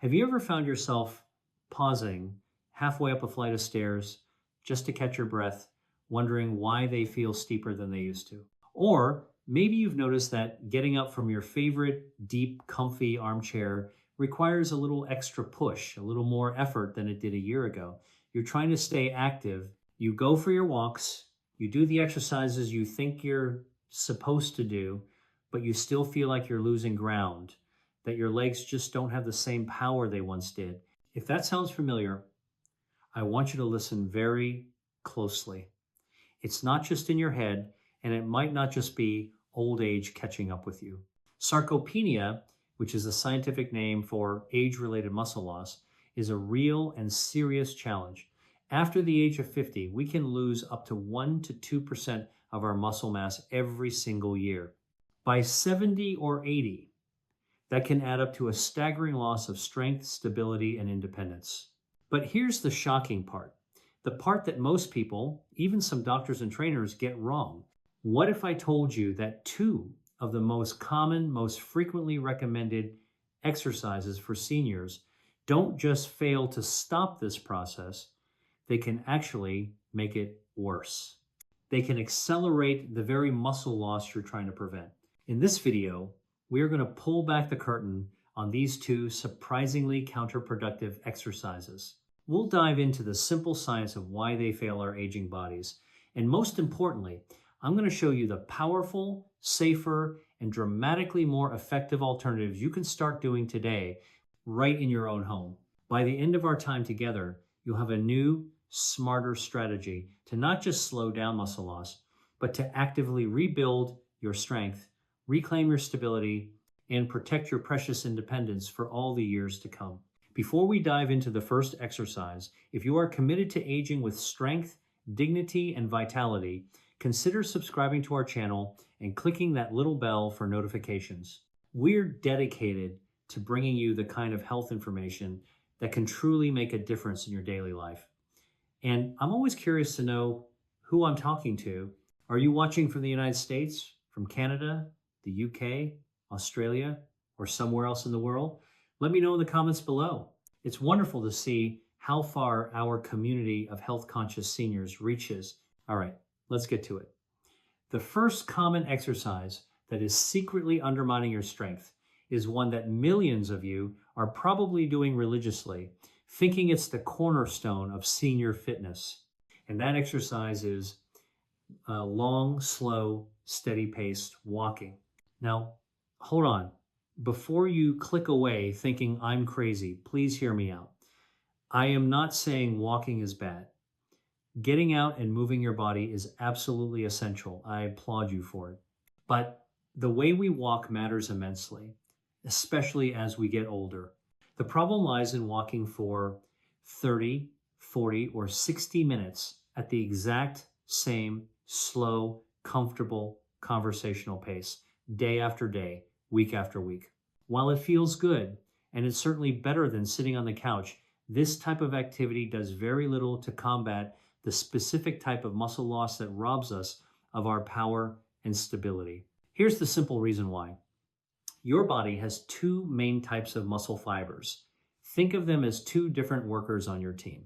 Have you ever found yourself pausing halfway up a flight of stairs just to catch your breath, wondering why they feel steeper than they used to? Or maybe you've noticed that getting up from your favorite deep, comfy armchair requires a little extra push, a little more effort than it did a year ago. You're trying to stay active. You go for your walks, you do the exercises you think you're supposed to do, but you still feel like you're losing ground, that your legs just don't have the same power they once did. If that sounds familiar, I want you to listen very closely. It's not just in your head, and it might not just be old age catching up with you. Sarcopenia, which is a scientific name for age-related muscle loss, is a real and serious challenge. After the age of 50, we can lose up to 1 to 2% of our muscle mass every single year. By 70 or 80, that can add up to a staggering loss of strength, stability, and independence. But here's the shocking part, the part that most people, even some doctors and trainers, get wrong. What if I told you that 2 of the most common, most frequently recommended exercises for seniors don't just fail to stop this process, they can actually make it worse. They can accelerate the very muscle loss you're trying to prevent. In this video, we are going to pull back the curtain on these 2 surprisingly counterproductive exercises. We'll dive into the simple science of why they fail our aging bodies. And most importantly, I'm going to show you the powerful, safer, and dramatically more effective alternatives you can start doing today right in your own home. By the end of our time together, you'll have a new, smarter strategy to not just slow down muscle loss, but to actively rebuild your strength, reclaim your stability, and protect your precious independence for all the years to come. Before we dive into the first exercise, if you are committed to aging with strength, dignity, and vitality, consider subscribing to our channel and clicking that little bell for notifications. We're dedicated to bringing you the kind of health information that can truly make a difference in your daily life. And I'm always curious to know who I'm talking to. Are you watching from the United States, from Canada, the UK, Australia, or somewhere else in the world? Let me know in the comments below. It's wonderful to see how far our community of health-conscious seniors reaches. All right, let's get to it. The first common exercise that is secretly undermining your strength is one that millions of you are probably doing religiously, thinking it's the cornerstone of senior fitness. And that exercise is long, slow, steady-paced walking. Now, hold on. Before you click away thinking I'm crazy, please hear me out. I am not saying walking is bad. Getting out and moving your body is absolutely essential. I applaud you for it. But the way we walk matters immensely, especially as we get older. The problem lies in walking for 30, 40, or 60 minutes at the exact same slow, comfortable, conversational pace, day after day, week after week. While it feels good, and it's certainly better than sitting on the couch, this type of activity does very little to combat the specific type of muscle loss that robs us of our power and stability. Here's the simple reason why. Your body has 2 main types of muscle fibers. Think of them as 2 different workers on your team.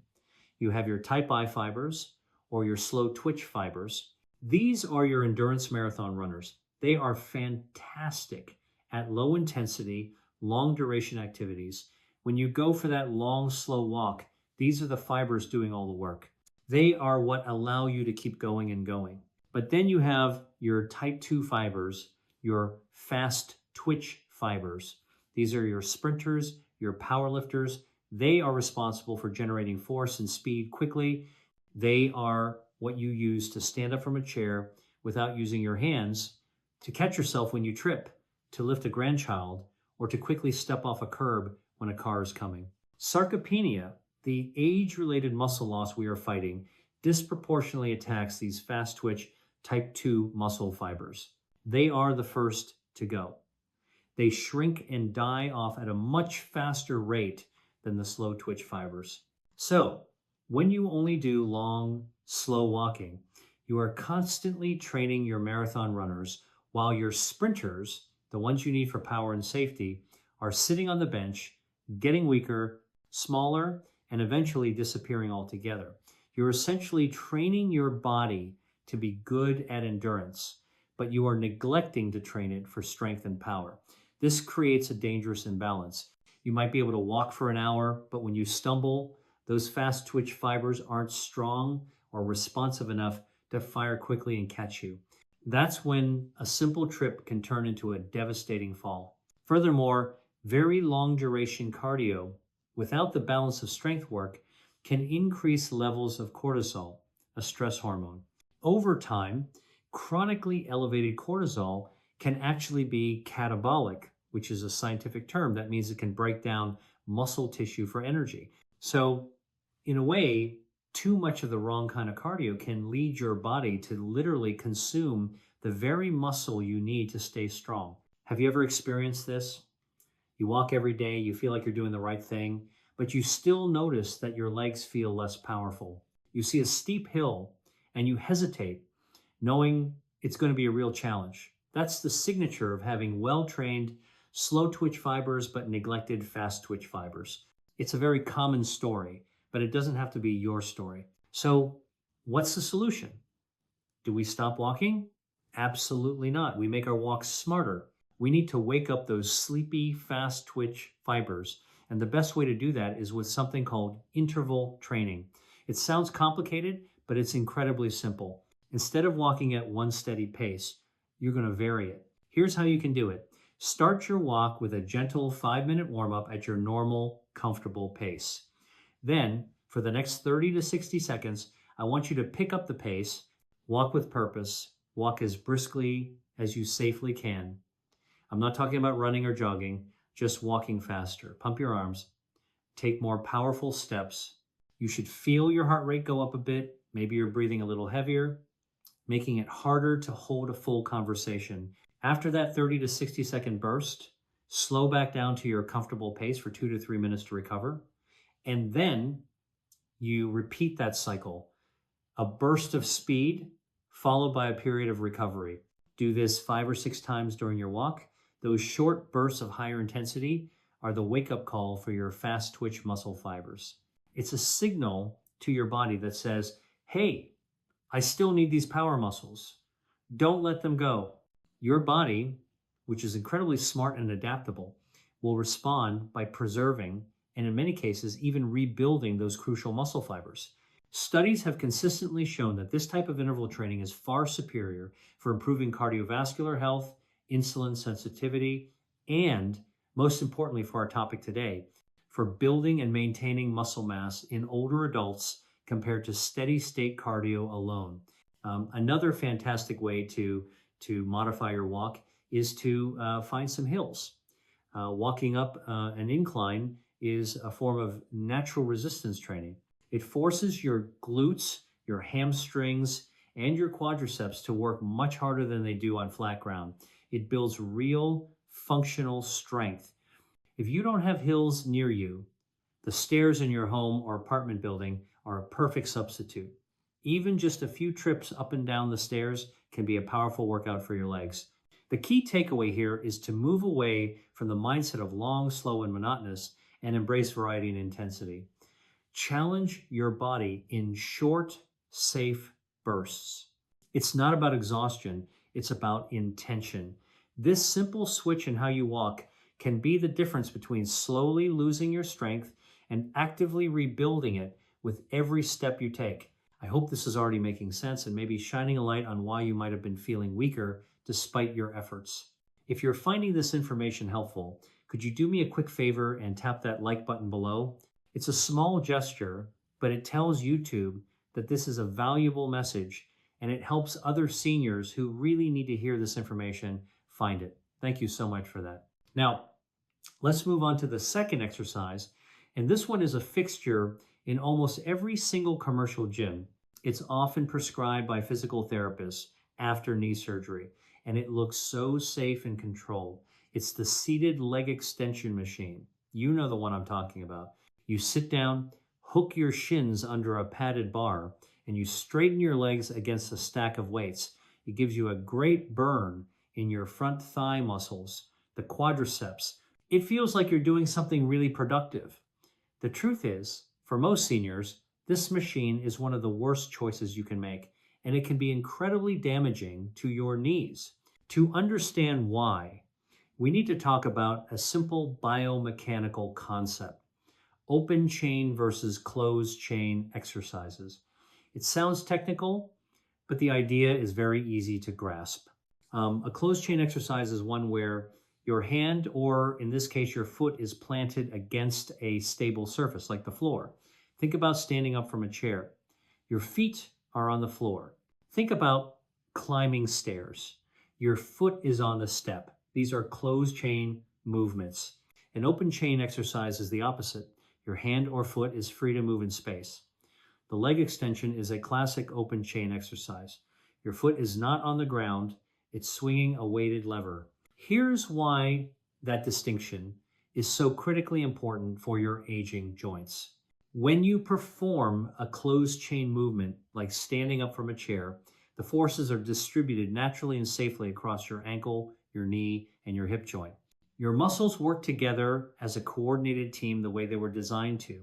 You have your type I fibers or your slow twitch fibers. These are your endurance marathon runners. They are fantastic at low intensity, long duration activities. When you go for that long, slow walk, these are the fibers doing all the work. They are what allow you to keep going and going. But then you have your type 2 fibers, your fast twitch fibers. These are your sprinters, your powerlifters. They are responsible for generating force and speed quickly. They are what you use to stand up from a chair without using your hands, to catch yourself when you trip, to lift a grandchild, or to quickly step off a curb when a car is coming. Sarcopenia, the age-related muscle loss we are fighting, disproportionately attacks these fast twitch type 2 muscle fibers. They are the first to go. They shrink and die off at a much faster rate than the slow twitch fibers. So, when you only do long, slow walking, you are constantly training your marathon runners while your sprinters, the ones you need for power and safety, are sitting on the bench, getting weaker, smaller, and eventually disappearing altogether. You're essentially training your body to be good at endurance, but you are neglecting to train it for strength and power. This creates a dangerous imbalance. You might be able to walk for an hour, but when you stumble, those fast twitch fibers aren't strong or responsive enough to fire quickly and catch you. That's when a simple trip can turn into a devastating fall. Furthermore, very long duration cardio without the balance of strength work can increase levels of cortisol, a stress hormone. Over time, chronically elevated cortisol can actually be catabolic, which is a scientific term. That means it can break down muscle tissue for energy. So, in a way, too much of the wrong kind of cardio can lead your body to literally consume the very muscle you need to stay strong. Have you ever experienced this? You walk every day, you feel like you're doing the right thing, but you still notice that your legs feel less powerful. You see a steep hill and you hesitate, knowing it's going to be a real challenge. That's the signature of having well-trained, slow twitch fibers but neglected fast twitch fibers. It's a very common story, but it doesn't have to be your story. So what's the solution? Do we stop walking? Absolutely not. We make our walks smarter. We need to wake up those sleepy, fast twitch fibers. And the best way to do that is with something called interval training. It sounds complicated, but it's incredibly simple. Instead of walking at one steady pace, you're going to vary it. Here's how you can do it. Start your walk with a gentle 5-minute warm-up at your normal, comfortable pace. Then, for the next 30 to 60 seconds, I want you to pick up the pace, walk with purpose, walk as briskly as you safely can. I'm not talking about running or jogging, just walking faster. Pump your arms, take more powerful steps. You should feel your heart rate go up a bit. Maybe you're breathing a little heavier, making it harder to hold a full conversation. After that 30 to 60 second burst, slow back down to your comfortable pace for 2 to 3 minutes to recover. And then you repeat that cycle, a burst of speed followed by a period of recovery. Do this 5 or 6 times during your walk. Those short bursts of higher intensity are the wake-up call for your fast twitch muscle fibers. It's a signal to your body that says, hey, I still need these power muscles. Don't let them go. Your body, which is incredibly smart and adaptable, will respond by preserving and in many cases even rebuilding those crucial muscle fibers. Studies have consistently shown that this type of interval training is far superior for improving cardiovascular health, insulin sensitivity, and most importantly for our topic today, for building and maintaining muscle mass in older adults compared to steady state cardio alone. Another fantastic way to modify your walk is to find some hills. Walking up an incline is a form of natural resistance training. It forces your glutes, your hamstrings, and your quadriceps to work much harder than they do on flat ground. It builds real functional strength. If you don't have hills near you, the stairs in your home or apartment building are a perfect substitute. Even just a few trips up and down the stairs can be a powerful workout for your legs. The key takeaway here is to move away from the mindset of long, slow, and monotonous and embrace variety and intensity. Challenge your body in short, safe bursts. It's not about exhaustion, it's about intention. This simple switch in how you walk can be the difference between slowly losing your strength and actively rebuilding it with every step you take. I hope this is already making sense and maybe shining a light on why you might have been feeling weaker despite your efforts. If you're finding this information helpful, could you do me a quick favor and tap that like button below? It's a small gesture, but it tells YouTube that this is a valuable message and it helps other seniors who really need to hear this information find it. Thank you so much for that. Now, let's move on to the second exercise, and this one is a fixture in almost every single commercial gym. It's often prescribed by physical therapists after knee surgery, and it looks so safe and controlled. It's the seated leg extension machine. You know the one I'm talking about. You sit down, hook your shins under a padded bar, and you straighten your legs against a stack of weights. It gives you a great burn in your front thigh muscles, the quadriceps, It feels like you're doing something really productive. The truth is, for most seniors, this machine is one of the worst choices you can make, and it can be incredibly damaging to your knees. To understand why, we need to talk about a simple biomechanical concept: open chain versus closed chain exercises. It sounds technical, but the idea is very easy to grasp. A closed chain exercise is one where your hand, or in this case, your foot, is planted against a stable surface like the floor. Think about standing up from a chair. Your feet are on the floor. Think about climbing stairs. Your foot is on the step. These are closed chain movements. An open chain exercise is the opposite. Your hand or foot is free to move in space. The leg extension is a classic open chain exercise. Your foot is not on the ground, it's swinging a weighted lever. Here's why that distinction is so critically important for your aging joints. When you perform a closed chain movement, like standing up from a chair, the forces are distributed naturally and safely across your ankle, your knee, and your hip joint. Your muscles work together as a coordinated team the way they were designed to.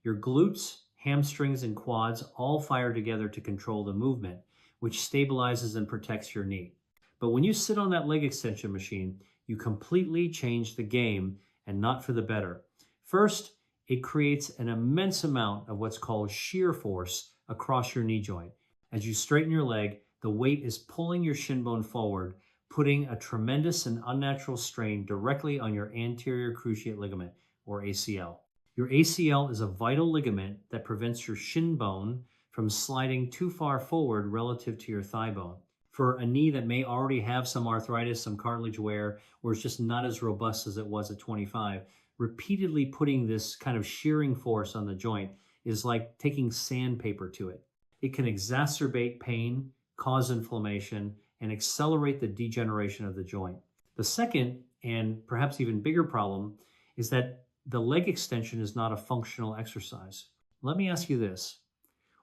Your glutes, hamstrings, and quads all fire together to control the movement, which stabilizes and protects your knee. But when you sit on that leg extension machine, you completely change the game, and not for the better. First, it creates an immense amount of what's called shear force across your knee joint. As you straighten your leg, the weight is pulling your shin bone forward, putting a tremendous and unnatural strain directly on your anterior cruciate ligament, or ACL. Your ACL is a vital ligament that prevents your shin bone from sliding too far forward relative to your thigh bone. For a knee that may already have some arthritis, some cartilage wear, or is just not as robust as it was at 25, repeatedly putting this kind of shearing force on the joint is like taking sandpaper to it. It can exacerbate pain, cause inflammation, and accelerate the degeneration of the joint. The second, and perhaps even bigger problem, is that the leg extension is not a functional exercise. Let me ask you this.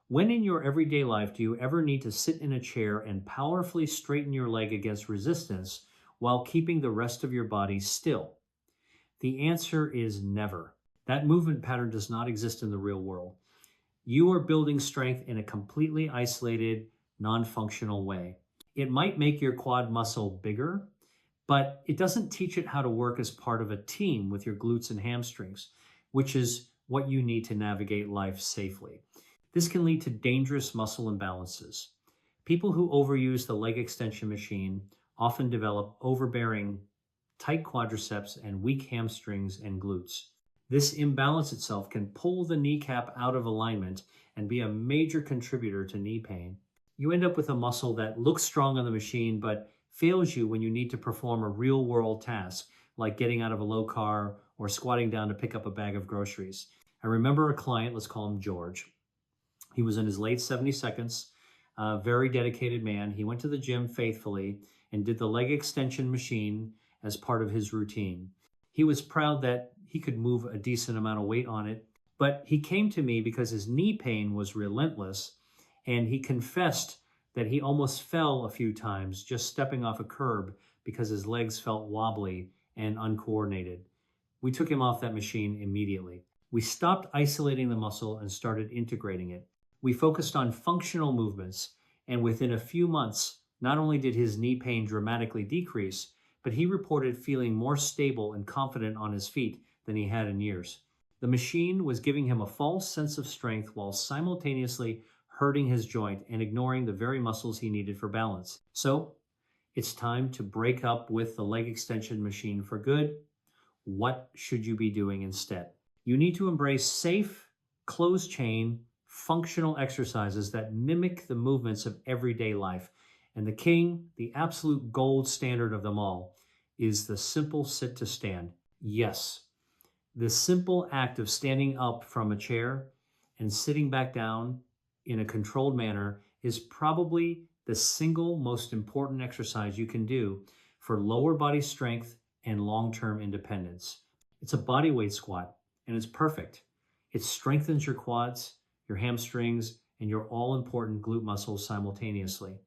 When in your everyday life do you ever need to sit in a chair and powerfully straighten your leg against resistance while keeping the rest of your body still? The answer is never. That movement pattern does not exist in the real world. You are building strength in a completely isolated, non-functional way. It might make your quad muscle bigger, but it doesn't teach it how to work as part of a team with your glutes and hamstrings, which is what you need to navigate life safely. This can lead to dangerous muscle imbalances. People who overuse the leg extension machine often develop overbearing, tight quadriceps and weak hamstrings and glutes. This imbalance itself can pull the kneecap out of alignment and be a major contributor to knee pain. You end up with a muscle that looks strong on the machine but fails you when you need to perform a real-world task, like getting out of a low car or squatting down to pick up a bag of groceries. I remember a client, let's call him George. He was in his late 72nds, a very dedicated man. He went to the gym faithfully and did the leg extension machine as part of his routine. He was proud that he could move a decent amount of weight on it, but he came to me because his knee pain was relentless, and he confessed that he almost fell a few times just stepping off a curb because his legs felt wobbly and uncoordinated. We took him off that machine immediately. We stopped isolating the muscle and started integrating it. We focused on functional movements, and within a few months, not only did his knee pain dramatically decrease, but he reported feeling more stable and confident on his feet than he had in years. The machine was giving him a false sense of strength while simultaneously hurting his joint and ignoring the very muscles he needed for balance. So, it's time to break up with the leg extension machine for good. What should you be doing instead? You need to embrace safe, closed chain, functional exercises that mimic the movements of everyday life. And the king, the absolute gold standard of them all, is the simple sit to stand. Yes, the simple act of standing up from a chair and sitting back down in a controlled manner is probably the single most important exercise you can do for lower body strength and long-term independence. It's a bodyweight squat, and it's perfect. It strengthens your quads, your hamstrings, and your all-important glute muscles simultaneously.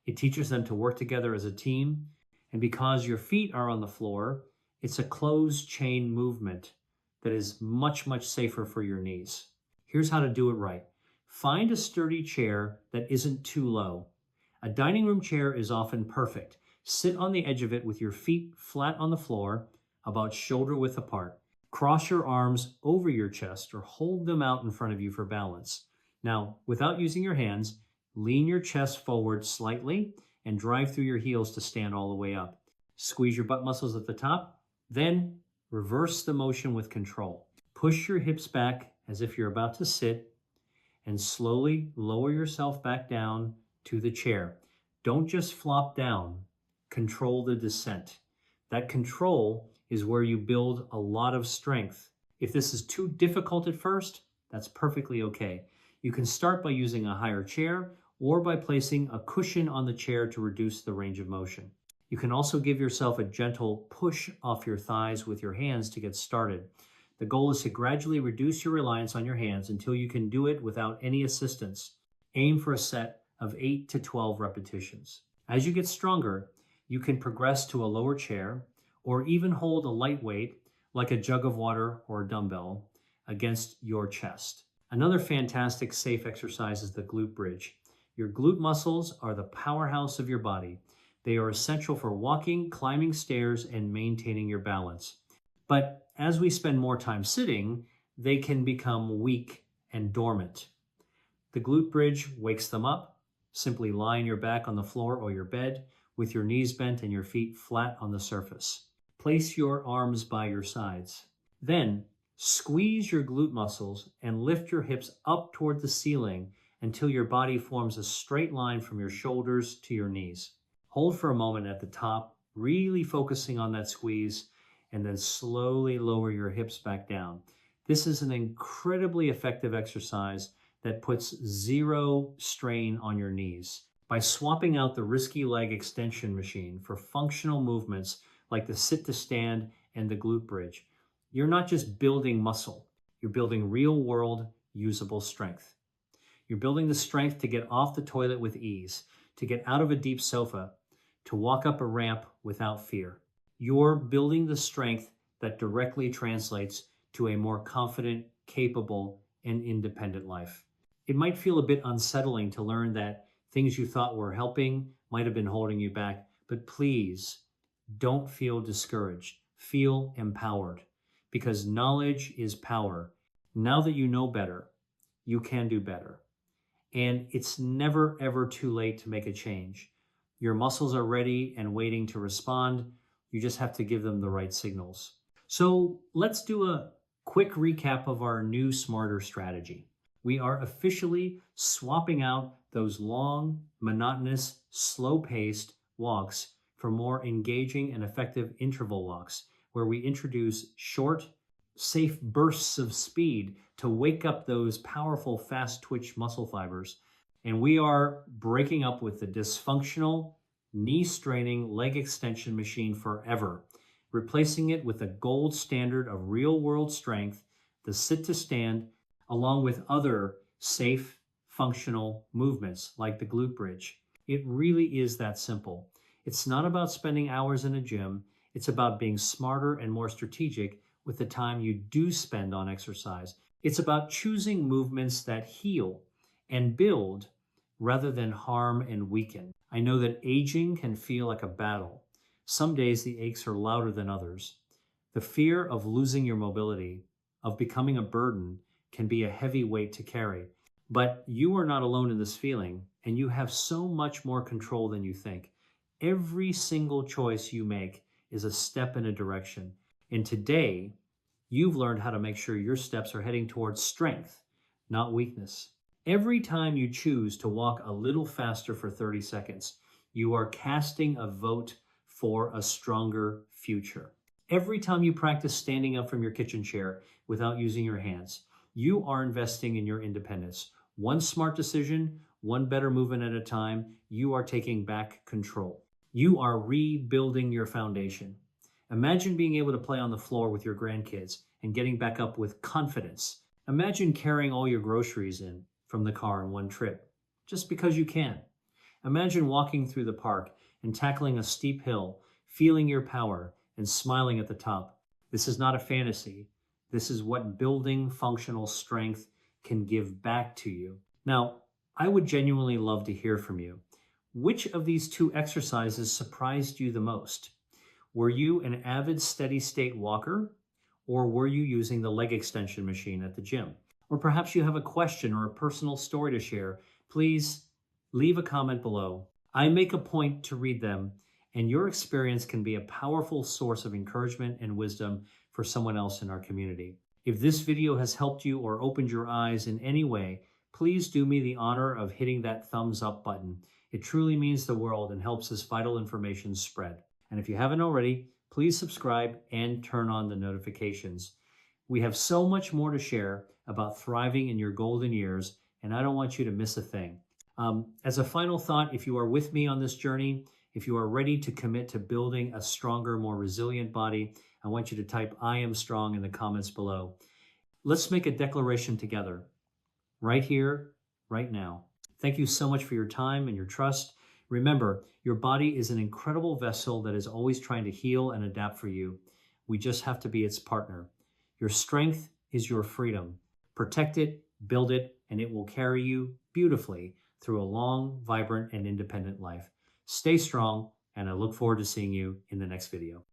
It teaches them to work together as a team, and because your feet are on the floor, It's a closed chain movement that is much, much safer for your knees. Here's how to do it right. Find a sturdy chair that isn't too low. A dining room chair is often perfect. Sit on the edge of it with your feet flat on the floor, about shoulder width apart. Cross your arms over your chest or hold them out in front of you for balance. Now, without using your hands, lean your chest forward slightly and drive through your heels to stand all the way up. Squeeze your butt muscles at the top, then reverse the motion with control. Push your hips back as if you're about to sit and slowly lower yourself back down to the chair. Don't just flop down, control the descent. That control is where you build a lot of strength. If this is too difficult at first, that's perfectly okay. You can start by using a higher chair or by placing a cushion on the chair to reduce the range of motion. You can also give yourself a gentle push off your thighs with your hands to get started. The goal is to gradually reduce your reliance on your hands until you can do it without any assistance. Aim for a set of 8 to 12 repetitions. As you get stronger, you can progress to a lower chair or even hold a light weight like a jug of water or a dumbbell against your chest. Another fantastic safe exercise is the glute bridge. Your glute muscles are the powerhouse of your body. They are essential for walking, climbing stairs, and maintaining your balance. But as we spend more time sitting, they can become weak and dormant. The glute bridge wakes them up. Simply lie on your back on the floor or your bed with your knees bent and your feet flat on the surface. Place your arms by your sides. Then squeeze your glute muscles and lift your hips up toward the ceiling until your body forms a straight line from your shoulders to your knees. Hold for a moment at the top, really focusing on that squeeze, and then slowly lower your hips back down. This is an incredibly effective exercise that puts zero strain on your knees. By swapping out the risky leg extension machine for functional movements like the sit to stand and the glute bridge, you're not just building muscle, you're building real-world usable strength. You're building the strength to get off the toilet with ease, to get out of a deep sofa, to walk up a ramp without fear. You're building the strength that directly translates to a more confident, capable, and independent life. It might feel a bit unsettling to learn that things you thought were helping might have been holding you back, but please don't feel discouraged. Feel empowered, because knowledge is power. Now that you know better, you can do better. And it's never, ever too late to make a change. Your muscles are ready and waiting to respond. You just have to give them the right signals. So let's do a quick recap of our new Smarter strategy. We are officially swapping out those long, monotonous, slow-paced walks for more engaging and effective interval walks, where we introduce short, safe bursts of speed to wake up those powerful, fast-twitch muscle fibers. And we are breaking up with the dysfunctional, knee-straining leg extension machine forever, replacing it with the gold standard of real-world strength, the sit-to-stand, along with other safe, functional movements like the glute bridge. It really is that simple. It's not about spending hours in a gym. It's about being smarter and more strategic with the time you do spend on exercise. It's about choosing movements that heal and build rather than harm and weaken. I know that aging can feel like a battle. Some days the aches are louder than others. The fear of losing your mobility, of becoming a burden, can be a heavy weight to carry. But you are not alone in this feeling, and you have so much more control than you think. Every single choice you make is a step in a direction. And today, you've learned how to make sure your steps are heading towards strength, not weakness. Every time you choose to walk a little faster for 30 seconds, you are casting a vote for a stronger future. Every time you practice standing up from your kitchen chair without using your hands, you are investing in your independence. One smart decision, one better movement at a time, you are taking back control. You are rebuilding your foundation. Imagine being able to play on the floor with your grandkids and getting back up with confidence. Imagine carrying all your groceries in from the car in one trip, just because you can. Imagine walking through the park and tackling a steep hill, feeling your power, and smiling at the top. This is not a fantasy. This is what building functional strength can give back to you. Now, I would genuinely love to hear from you. Which of these two exercises surprised you the most? Were you an avid steady state walker, or were you using the leg extension machine at the gym? Or perhaps you have a question or a personal story to share. Please leave a comment below. I make a point to read them, and your experience can be a powerful source of encouragement and wisdom for someone else in our community. If this video has helped you or opened your eyes in any way, please do me the honor of hitting that thumbs up button. It truly means the world and helps this vital information spread. And if you haven't already, please subscribe and turn on the notifications. We have so much more to share about thriving in your golden years, and I don't want you to miss a thing. As a final thought, if you are with me on this journey, if you are ready to commit to building a stronger, more resilient body, I want you to type "I am strong" in the comments below. Let's make a declaration together, right here, right now. Thank you so much for your time and your trust. Remember, your body is an incredible vessel that is always trying to heal and adapt for you. We just have to be its partner. Your strength is your freedom. Protect it, build it, and it will carry you beautifully through a long, vibrant, and independent life. Stay strong, and I look forward to seeing you in the next video.